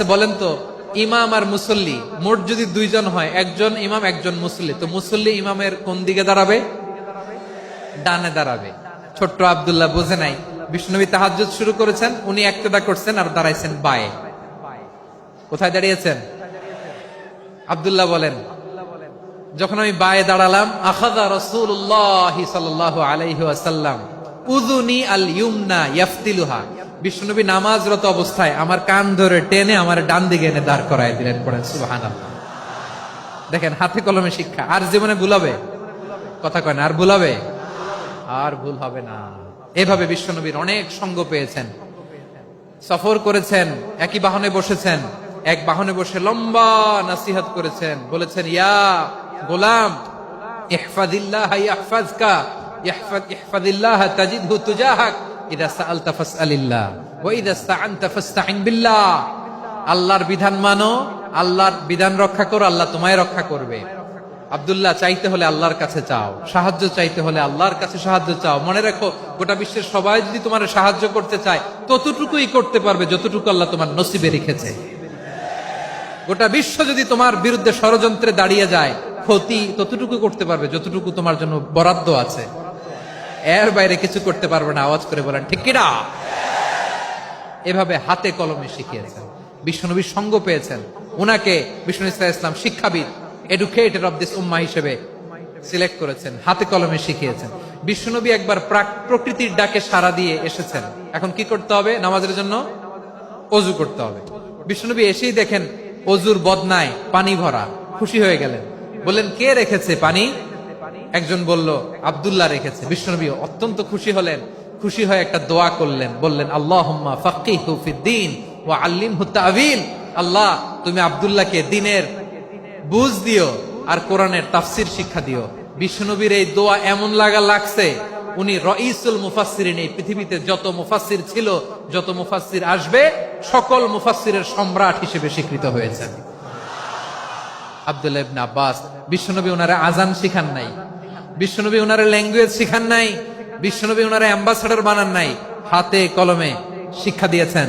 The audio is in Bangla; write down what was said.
আচ্ছা বলেন তো, ইমাম আর মুসল্লি মোট যদি দুইজন হয়, একজন ইমাম একজন মুসল্লি, তো মুসল্লি ইমামের কোন দিকে দাঁড়াবে? ডানে দাঁড়াবে। ছোট্ট আব্দুল্লাহ বুঝে নাই, বিষ্ণুনবী তাহাজ্জুদ শুরু করেছেন, উনি একতেদা করছেন আর দাঁড়াইছেন বায়ে। কোথায় দাঁড়িয়েছেন? আব্দুল্লাহ বলেন, যখন আমি বায়ে দাঁড়ালাম, আখাযা রাসূলুল্লাহ সাল্লাল্লাহু আলাইহি ওয়াসাল্লাম উযুনি আল ইউমনা ইয়াফতিলুহা, বিষ্ণুনবী নামাজরত অবস্থায় আমার কান ধরে টেনে আমার ডান দিকে এনে দাঁড় করায় দিলেন। পড়েন সুবহানাল্লাহ। দেখেন, হাতে কলমে শিক্ষা। আর জীবনে ভুলাবে? কথা কয় না, আর ভুলাবে? আর ভুল হবে না। এভাবে বিশ্বনবীর অনেক সঙ্গ পেয়েছেন, সফর করেছেন, একই বাহনে বসেছেন, এক বাহনে বসে লম্বা নাসিহত করেছেন, বলেছেন, ইয়া গোলাম ইহফাজিল্লাহ ইয়াহফাজকা, ইহফাজিল্লাহ তাজিদহু তুজাহাক, ইযা সাআলতা ফাসআলিল্লাহ ওয়া ইযা ইসতাআনতা ফাসতাইন বিল্লাহ। আল্লাহর বিধান মানো, আল্লাহর বিধান রক্ষা করো, আল্লাহ তোমায় রক্ষা করবে। আব্দুল্লাহ, চাইতে হলে আল্লাহর কাছে চাও, সাহায্য চাইতে হলে আল্লাহর কাছে সাহায্য চাও। মনে রাখো, গোটা বিশ্বের সবাই যদি তোমার সাহায্য করতে চায়, ততটুকুই করতে পারবে যতটুকু আল্লাহ তোমার নসিবে রেখেছে। গোটা বিশ্ব যদি তোমার বিরুদ্ধে ষড়যন্ত্রে দাঁড়িয়ে যায়, ক্ষতি ততটুকু করতে পারবে যতটুকু তোমার জন্য বরাদ্দ আছে। এর বাইরে কিছু করতে পারবে না। আওয়াজ করে বলেন ঠিক কিনা? এভাবে হাতে কলমে শিখিয়েছেন, বিশ্বনবীর সঙ্গ পেয়েছেন। উনাকে বিষ্ণু ইসলাম শিক্ষাবিদ, এডুকেটর অফ দিস উম্মাহ হিসেবে সিলেক্ট করেছেন, হাতে কলমে শিখিয়েছেন। বিশ্বনবী একবার প্রকৃতির ডাকে সাড়া দিয়ে এসেছেন। এখন কি করতে হবে? নামাজের জন্য অজু করতে হবে। বিশ্বনবী এসেই দেখেন অজুর বদনায় পানি ভরা, খুশি হয়ে গেলেন, বললেন, কে রেখেছে পানি? একজন বলল, আব্দুল্লাহ রেখেছে। বিশ্বনবী অত্যন্ত খুশি হলেন, খুশি হয়ে একটা দোয়া করলেন, বললেন, আল্লাহুম্মা ফাক্কিহু ফিদ্দীন ওয়া আল্লিমহু তা'ওয়ীল। আল্লাহ, তুমি আব্দুল্লাহকে দ্বীনের বুঝ দিও আর কোরআনের তাফসীর শিক্ষা দিও। বিশ্বনবীর এই দোয়া এমন লাগছে, উনি রাইসুল মুফাসসিরিন, এই পৃথিবীতে যত মুফাসসির ছিল, যত মুফাসসির আসবে, সকল মুফাসসিরের সম্রাট হিসেবে স্বীকৃত হয়েছেন। আব্দুল্লাহ ইবনে আব্বাস, বিশ্বনবী ওনারে আজান শিখান নাই, বিশ্বনবী ওনারে ল্যাঙ্গুয়েজ শিখান নাই, বিশ্বনবী ওনারে অ্যাম্বাসাডর বানান নাই, হাতে কলমে শিক্ষা দিয়েছেন।